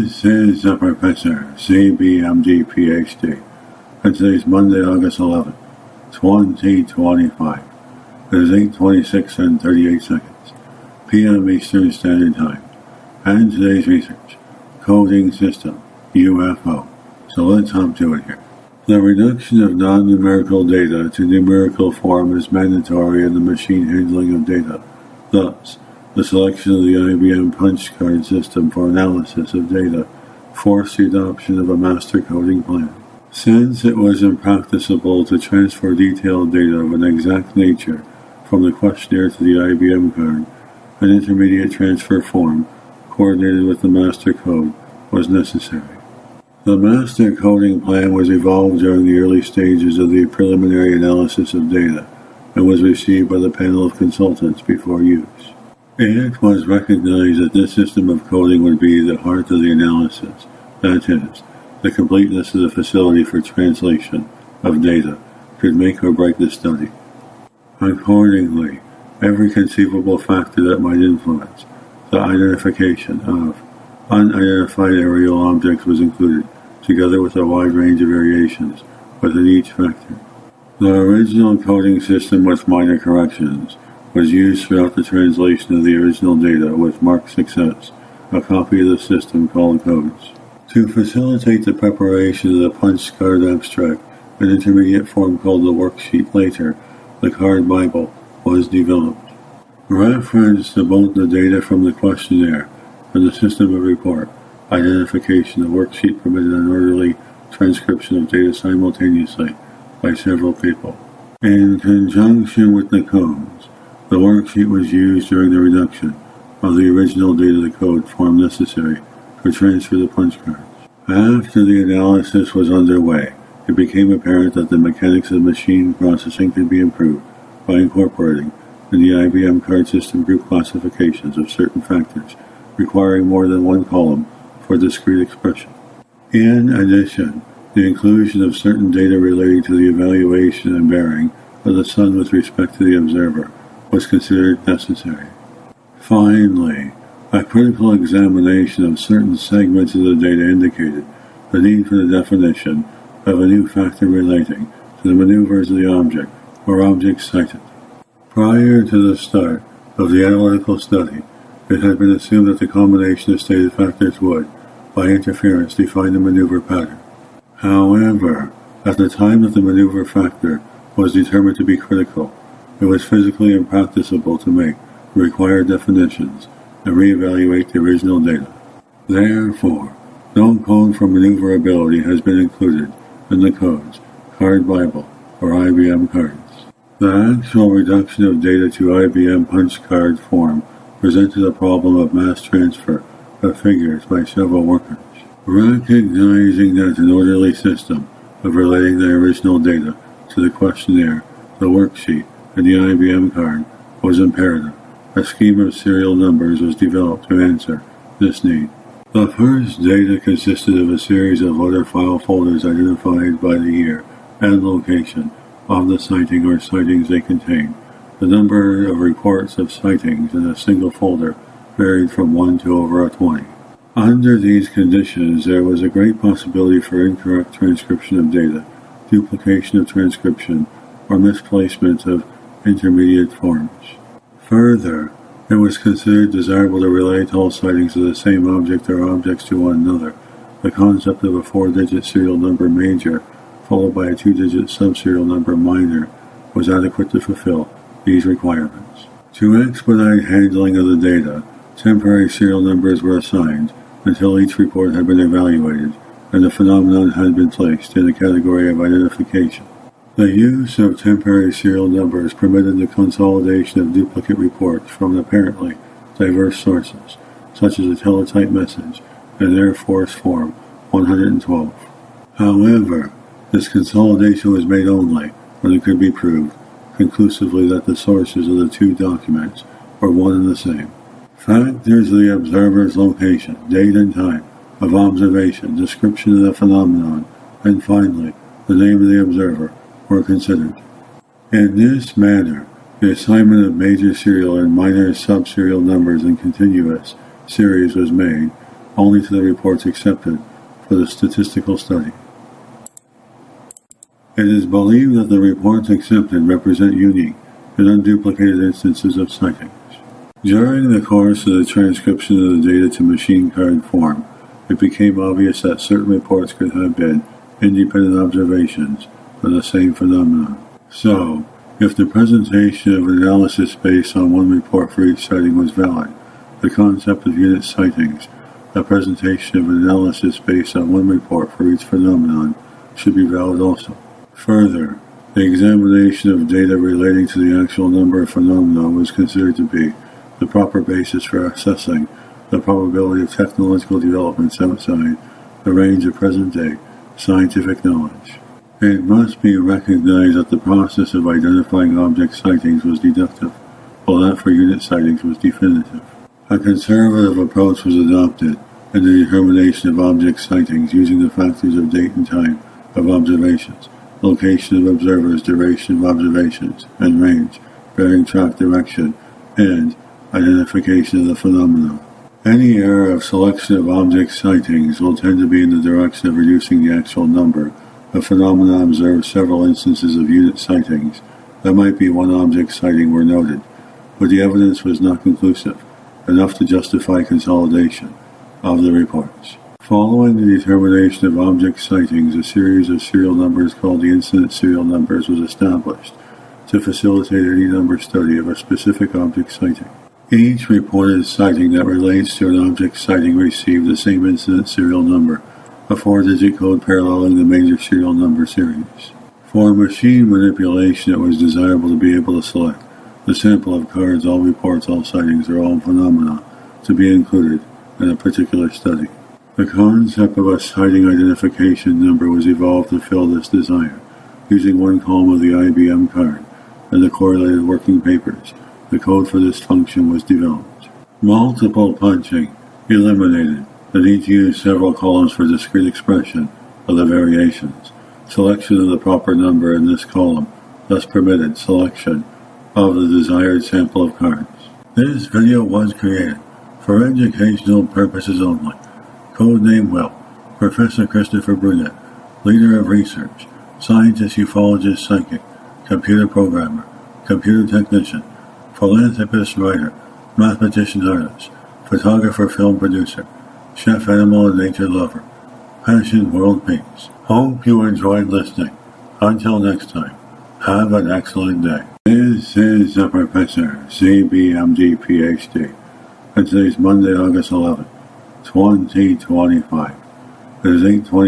This is the Professor, CBMD PhD, and today's Monday, August 11th, 2025. It is 8:26 and 38 seconds, p.m. Eastern Standard Time, and today's research, coding system, UFO. So let's hop to it here. The reduction of non-numerical data to numerical form is mandatory in the machine handling of data. Thus, the selection of the IBM punch card system for analysis of data forced the adoption of a master coding plan. Since it was impracticable to transfer detailed data of an exact nature from the questionnaire to the IBM card, an intermediate transfer form, coordinated with the master code, was necessary. The master coding plan was evolved during the early stages of the preliminary analysis of data and was received by the panel of consultants before use. It was recognized that this system of coding would be the heart of the analysis, that is, the completeness of the facility for translation of data could make or break the study. Accordingly, every conceivable factor that might influence the identification of unidentified aerial objects was included, together with a wide range of variations within each factor. The original coding system with minor corrections was used throughout the translation of the original data with marked success, a copy of the system called codes. To facilitate the preparation of the punch card abstract, an intermediate form called the worksheet, later the card Bible, was developed. Reference to both the data from the questionnaire and the system of report identification, the worksheet permitted an orderly transcription of data simultaneously by several people. In conjunction with the codes, the worksheet was used during the reduction of the original data to code form necessary for transfer to punch cards. After the analysis was underway, it became apparent that the mechanics of machine processing could be improved by incorporating in the IBM card system group classifications of certain factors requiring more than one column for discrete expression. In addition, the inclusion of certain data relating to the evaluation and bearing of the sun with respect to the observer was considered necessary. Finally, a critical examination of certain segments of the data indicated the need for the definition of a new factor relating to the maneuvers of the object or objects cited. Prior to the start of the analytical study, it had been assumed that the combination of stated factors would, by interference, define the maneuver pattern. However, at the time that the maneuver factor was determined to be critical, it was physically impracticable to make the required definitions and reevaluate the original data. Therefore, no code for maneuverability has been included in the codes, Card Bible, or IBM cards. The actual reduction of data to IBM punch card form presented a problem of mass transfer of figures by several workers. Recognizing that an orderly system of relating the original data to the questionnaire, the worksheet, and the IBM card was imperative, a scheme of serial numbers was developed to answer this need. The first data consisted of a series of order file folders identified by the year and location of the sighting or sightings they contained. The number of reports of sightings in a single folder varied from 1 to over 20. Under these conditions, there was a great possibility for incorrect transcription of data, duplication of transcription, or misplacement of intermediate forms. Further, it was considered desirable to relate all sightings of the same object or objects to one another. The concept of a 4-digit serial number major, followed by a 2-digit subserial number minor, was adequate to fulfill these requirements. To expedite handling of the data, temporary serial numbers were assigned until each report had been evaluated and the phenomenon had been placed in the category of identification. The use of temporary serial numbers permitted the consolidation of duplicate reports from apparently diverse sources, such as a teletype message and Air Force Form 112. However, this consolidation was made only when it could be proved conclusively that the sources of the two documents were one and the same. Factors of the observer's location, date and time of observation, description of the phenomenon, and finally, the name of the observer were considered. In this manner, the assignment of major serial and minor subserial numbers in continuous series was made, only to the reports accepted for the statistical study. It is believed that the reports accepted represent unique and unduplicated instances of sightings. During the course of the transcription of the data to machine card form, it became obvious that certain reports could have been independent observations of the same phenomenon. So, if the presentation of an analysis based on one report for each sighting was valid, the concept of unit sightings, a presentation of an analysis based on one report for each phenomenon, should be valid also. Further, the examination of data relating to the actual number of phenomena was considered to be the proper basis for assessing the probability of technological developments outside the range of present-day scientific knowledge. It must be recognized that the process of identifying object sightings was deductive, while that for unit sightings was definitive. A conservative approach was adopted in the determination of object sightings using the factors of date and time of observations, location of observers, duration of observations, and range, bearing track direction, and identification of the phenomenon. Any error of selection of object sightings will tend to be in the direction of reducing the actual number of phenomena observed. Several instances of unit sightings that might be one object sighting were noted, but the evidence was not conclusive enough to justify consolidation of the reports. Following the determination of object sightings, a series of serial numbers called the incident serial numbers was established to facilitate any number study of a specific object sighting. Each reported sighting that relates to an object sighting received the same incident serial number, a 4-digit code paralleling the major serial number series. For machine manipulation, it was desirable to be able to select the sample of cards, all reports, all sightings, or all phenomena to be included in a particular study. The concept of a sighting identification number was evolved to fill this desire, using one column of the IBM card and the correlated working papers. The code for this function was developed. Multiple punching eliminated, and each used several columns for discrete expression of the variations. Selection of the proper number in this column thus permitted selection of the desired sample of cards. This video was created for educational purposes only. Codename Will, Professor Christopher Brunet, Leader of Research, Scientist, Ufologist, Psychic, Computer Programmer, Computer Technician, Philanthropist, Writer, Mathematician, Artist, Photographer, Film Producer, Chef, Animal, and Nature Lover. Passion, World Peace. Hope you enjoyed listening. Until next time, have an excellent day. This is the Professor, CBMD, PhD, and today's Monday, August 11th, 2025. It is 8:20.